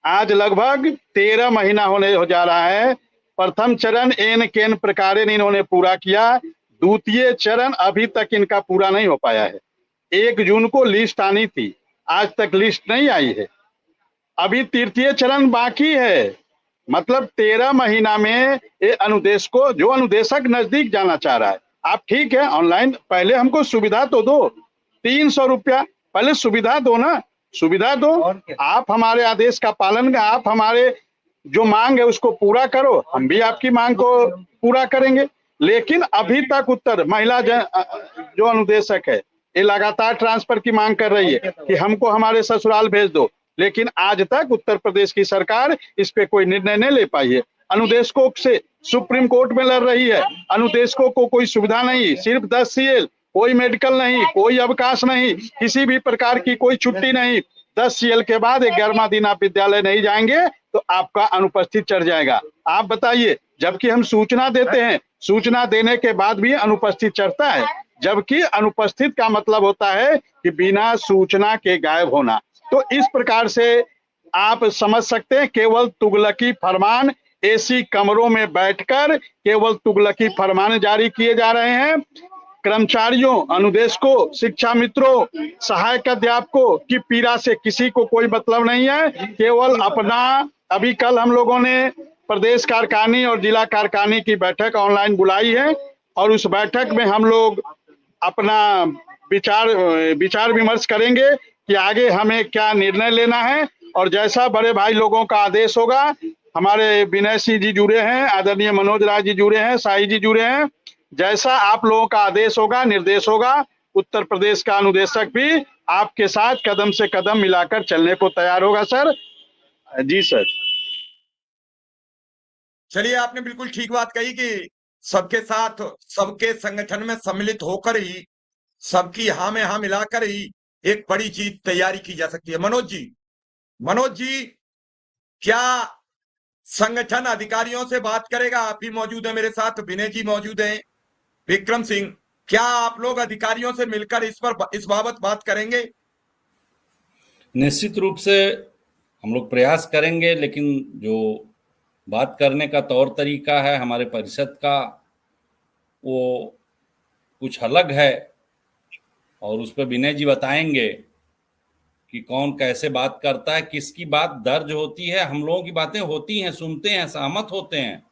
आज लगभग 13 महीना होने हो जा रहा है। प्रथम चरण एन केन प्रकारे इन्होंने पूरा किया, द्वितीय चरण अभी तक इनका पूरा नहीं हो पाया है। 1 जून को लिस्ट आनी थी, आज तक लिस्ट नहीं आई है, अभी तृतीय चरण बाकी है। मतलब 13 महीना में ये अनुदेश को, जो अनुदेशक नजदीक जाना चाह रहा है, आप ठीक है ऑनलाइन, पहले हमको सुविधा तो दो, 300 रुपया पहले सुविधा दो ना, सुविधा दो। आप हमारे आदेश का पालन, आप हमारे जो मांग है उसको पूरा करो, हम भी आपकी मांग को पूरा करेंगे। लेकिन अभी तक उत्तर महिला जो अनुदेशक है ये लगातार ट्रांसफर की मांग कर रही है कि हमको हमारे ससुराल भेज दो, लेकिन आज तक उत्तर प्रदेश की सरकार इस पे कोई निर्णय नहीं ले पाई है। अनुदेशकों से सुप्रीम कोर्ट में लड़ रही है, अनुदेशकों को कोई सुविधा नहीं, सिर्फ 10 सीएल, कोई मेडिकल नहीं, कोई अवकाश नहीं, किसी भी प्रकार की कोई छुट्टी नहीं। 10 सीएल के बाद 11वां दिन आप विद्यालय नहीं जाएंगे तो आपका अनुपस्थित चढ़ जाएगा। आप बताइए, जबकि हम सूचना देते हैं, सूचना देने के बाद भी अनुपस्थित चढ़ता है, जबकि अनुपस्थित का मतलब होता है कि बिना सूचना के गायब होना। तो इस प्रकार से आप समझ सकते हैं, केवल तुगलकी फरमान, एसी कमरों में बैठकर केवल तुगलकी फरमान जारी किए जा रहे हैं। कर्मचारियों, अनुदेशकों, शिक्षा मित्रों, सहायक अध्यापकों की पीड़ा से किसी को कोई मतलब नहीं है, केवल अपना। अभी कल हम लोगों ने प्रदेश कार्यकारिणी और जिला कार्यकारिणी की बैठक ऑनलाइन बुलाई है और उस बैठक में हम लोग अपना विचार विमर्श करेंगे कि आगे हमें क्या निर्णय लेना है। और जैसा बड़े भाई लोगों का आदेश होगा, हमारे विनय सिंह जी जुड़े हैं, आदरणीय मनोज राय जी जुड़े हैं, साई जी जुड़े हैं, जैसा आप लोगों का आदेश होगा, निर्देश होगा, उत्तर प्रदेश का अनुदेशक भी आपके साथ कदम से कदम मिलाकर चलने को तैयार होगा सर। जी सर। चलिए, आपने बिल्कुल ठीक बात कही कि सबके साथ, सबके संगठन में सम्मिलित होकर ही, सबकी हाँ में हाँ मिलाकर ही एक बड़ी चीज तैयारी की जा सकती है। मनोज जी, क्या संगठन अधिकारियों से बात करेगा? आप भी मौजूद है मेरे साथ, विनय जी मौजूद हैं, विक्रम सिंह, क्या आप लोग अधिकारियों से मिलकर इस बाबत बात करेंगे? निश्चित रूप से हम लोग प्रयास करेंगे, लेकिन जो बात करने का तौर तरीका है हमारे परिषद का वो कुछ अलग है, और उस पर विनय जी बताएंगे कि कौन कैसे बात करता है, किसकी बात दर्ज होती है। हम लोगों की बातें होती हैं, सुनते हैं, सहमत होते हैं,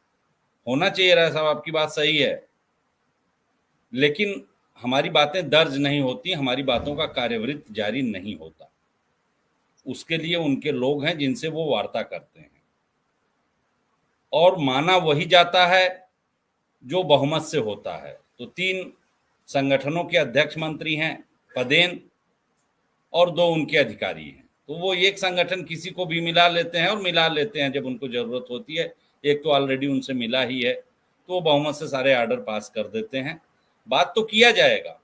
होना चाहिए रहा साहब, आपकी बात सही है, लेकिन हमारी बातें दर्ज नहीं होती, हमारी बातों का कार्यवृत्त जारी नहीं होता। उसके लिए उनके लोग हैं जिनसे वो वार्ता करते हैं, और माना वही जाता है जो बहुमत से होता है। तो 3 संगठनों के अध्यक्ष मंत्री हैं पदेन, और 2 उनके अधिकारी हैं, तो वो एक संगठन किसी को भी मिला लेते हैं, और मिला लेते हैं जब उनको जरूरत होती है। एक तो ऑलरेडी उनसे मिला ही है, तो वो बहुमत से सारे आर्डर पास कर देते हैं। बात तो किया जाएगा,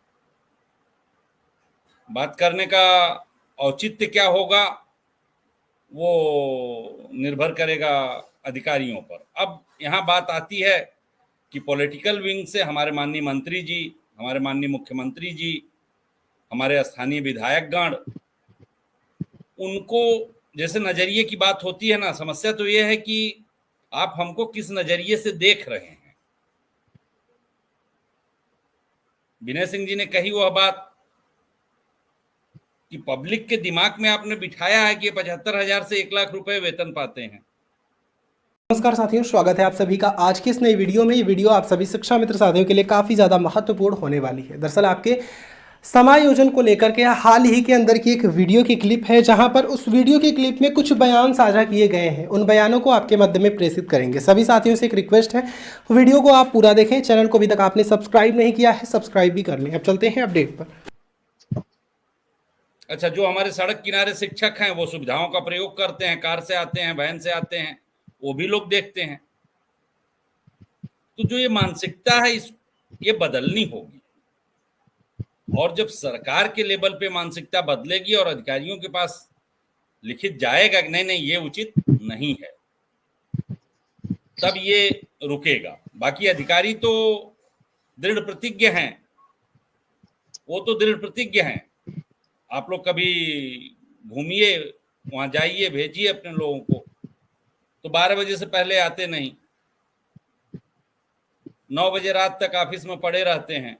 बात करने का औचित्य क्या होगा वो निर्भर करेगा अधिकारियों पर। अब यहाँ बात आती है कि पॉलिटिकल विंग से हमारे माननीय मंत्री जी, हमारे माननीय मुख्यमंत्री जी, हमारे स्थानीय विधायकगण, उनको जैसे नजरिए की बात होती है ना, समस्या तो ये है कि आप हमको किस नजरिए से देख रहे हैं। विनय सिंह जी ने कही वह बात कि पब्लिक के दिमाग में आपने बिठाया है कि 75,000 से 1 लाख रुपए वेतन पाते हैं। नमस्कार साथियों, स्वागत है आप सभी का आज की इस नई वीडियो में। ये वीडियो आप सभी शिक्षा मित्र साथियों के लिए काफ़ी ज़्यादा महत्वपूर्ण होने वाली है। दरअसल आपके समायोजन को लेकर के हाल ही के अंदर की एक वीडियो की क्लिप है, जहां पर उस वीडियो की क्लिप में कुछ बयान साझा किए गए हैं। उन बयानों को आपके मध्य में प्रेषित करेंगे। सभी साथियों से एक रिक्वेस्ट है, वीडियो को आप पूरा देखें। चैनल को अभी तक आपने सब्सक्राइब नहीं किया है, सब्सक्राइब भी कर लें। अब चलते हैं अपडेट पर। अच्छा, जो हमारे सड़क किनारे शिक्षक हैं वो सुविधाओं का प्रयोग करते हैं, कार से आते हैं, वैन से आते हैं, वो भी लोग देखते हैं। तो जो ये मानसिकता है ये बदलनी होगी, और जब सरकार के लेवल पे मानसिकता बदलेगी और अधिकारियों के पास लिखित जाएगा कि नहीं नहीं ये उचित नहीं है, तब ये रुकेगा। बाकी अधिकारी तो दृढ़ प्रतिज्ञ हैं, वो तो दृढ़ प्रतिज्ञ हैं। आप लोग कभी घूमिए वहां जाइए, भेजिए अपने लोगों को। तो 12 बजे से पहले आते नहीं, 9 बजे रात तक ऑफिस में पड़े रहते हैं,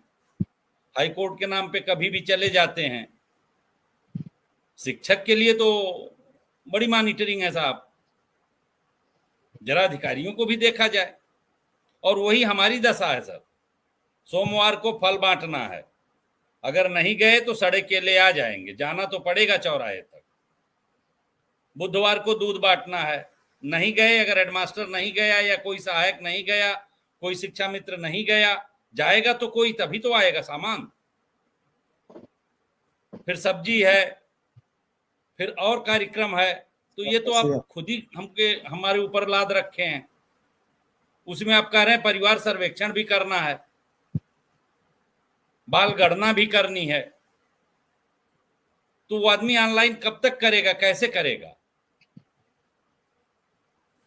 हाईकोर्ट के नाम पे कभी भी चले जाते हैं। शिक्षक के लिए तो बड़ी मॉनिटरिंग है साहब, जरा अधिकारियों को भी देखा जाए। और वही हमारी दशा है सर। सोमवार को फल बांटना है, अगर नहीं गए तो सड़े केले आ जाएंगे, जाना तो पड़ेगा चौराहे तक। बुधवार को दूध बांटना है, नहीं गए, अगर हेडमास्टर नहीं गया या कोई सहायक नहीं गया, कोई शिक्षा मित्र नहीं गया, जाएगा तो कोई, तभी तो आएगा सामान। फिर सब्जी है, फिर और कार्यक्रम है। तो ये तो आप खुद ही हमारे ऊपर लाद रखे हैं। उसमें आप कह रहे हैं परिवार सर्वेक्षण भी करना है, बाल गणना भी करनी है। तो वो आदमी ऑनलाइन कब तक करेगा, कैसे करेगा?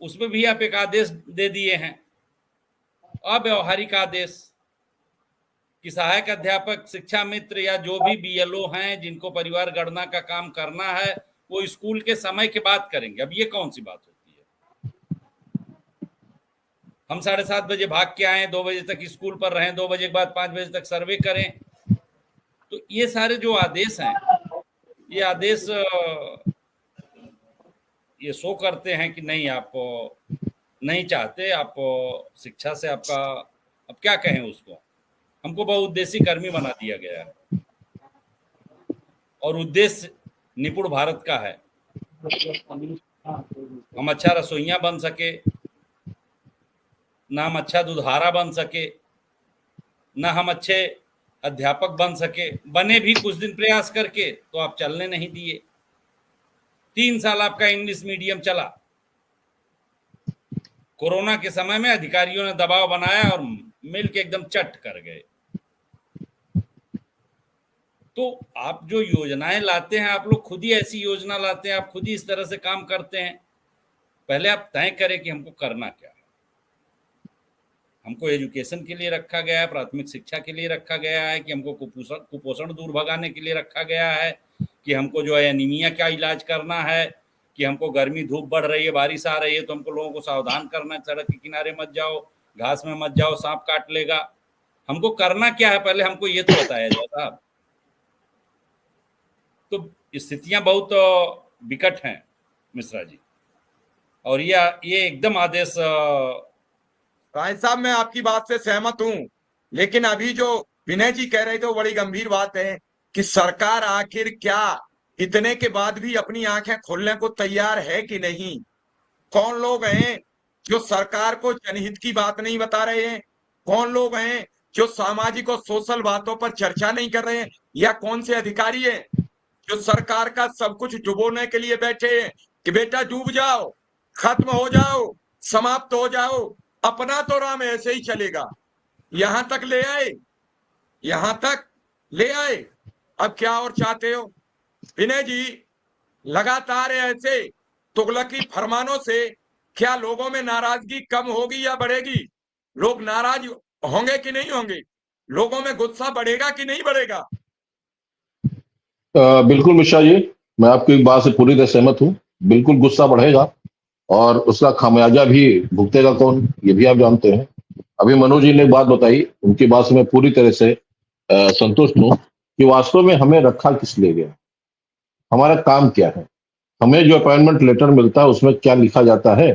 उसमें भी आप एक आदेश दे दिए हैं, अव्यवहारिक आदेश, कि सहायक अध्यापक, शिक्षा मित्र या जो भी बीएलओ हैं जिनको परिवार गणना का काम करना है, वो स्कूल के समय के बाद करेंगे। अब ये कौन सी बात होती है? हम 7:30 बजे भाग के आए, 2 बजे तक स्कूल पर रहें, 2 बजे के बाद 5 बजे तक सर्वे करें। तो ये सारे जो आदेश हैं, ये आदेश ये शो करते हैं कि नहीं, आप नहीं चाहते, आप शिक्षा से आपका, अब क्या कहें उसको, हमको बहुउद्देशीय कर्मी बना दिया गया है। और उद्देश्य निपुण भारत का है, हम अच्छा रसोइया बन सके, ना हम अच्छा दुधारा बन सके, ना हम अच्छे अध्यापक बन सके। बने भी कुछ दिन प्रयास करके, तो आप चलने नहीं दिए। 3 साल आपका इंग्लिश मीडियम चला। कोरोना के समय में अधिकारियों ने दबाव बनाया और मिल के एकदम चट कर गए। तो आप जो योजनाएं लाते हैं, आप लोग खुद ही ऐसी योजना लाते हैं, आप खुद ही इस तरह से काम करते हैं। पहले आप तय करें कि हमको करना क्या है। हमको एजुकेशन के लिए रखा गया है, प्राथमिक शिक्षा के लिए रखा गया है, कि हमको कुपोषण दूर भगाने के लिए रखा गया है, कि हमको जो है एनीमिया का इलाज करना है, कि हमको गर्मी धूप बढ़ रही है, बारिश आ रही है, तो हमको लोगों को सावधान करना है, सड़क के किनारे मत जाओ, घास में मत जाओ, सांप काट लेगा। हमको करना क्या है, पहले हमको ये तो बताया जाए साहब। तो स्थितियां बहुत विकट हैं मिश्रा जी, और ये एकदम आदेश। राय साहब, मैं आपकी बात से सहमत हूं, लेकिन अभी जो विनय जी कह रहे थे वो बड़ी गंभीर बात है कि सरकार आखिर क्या इतने के बाद भी अपनी आंखें खोलने को तैयार है कि नहीं? कौन लोग हैं जो सरकार को जनहित की बात नहीं बता रहे हैं? कौन लोग हैं जो सामाजिक और सोशल बातों पर चर्चा नहीं कर रहे हैं? या कौन से अधिकारी हैं जो सरकार का सब कुछ डुबोने के लिए बैठे हैं कि बेटा डूब जाओ, खत्म हो जाओ, समाप्त हो जाओ, अपना तो राम ऐसे ही चलेगा। यहां तक ले आए, यहां तक ले आए। अब क्या और चाहते हो? विनय जी, लगातार ऐसे तुगलकी फरमानों से क्या लोगों में नाराजगी कम होगी या बढ़ेगी? लोग नाराज होंगे कि नहीं होंगे? लोगों में गुस्सा बढ़ेगा कि नहीं बढ़ेगा? बिल्कुल मिश्रा जी, मैं आपकी एक बात से पूरी तरह सहमत हूँ। बिल्कुल गुस्सा बढ़ेगा, और उसका खामियाजा भी भुगतेगा कौन, ये भी आप जानते हैं। अभी मनोज जी ने एक बात बताई, उनकी बात से मैं पूरी तरह से संतुष्ट हूँ कि वास्तव में हमें रखा किस लिए गया, हमारा काम क्या है, हमें जो अपॉइंटमेंट लेटर मिलता है उसमें क्या लिखा जाता है,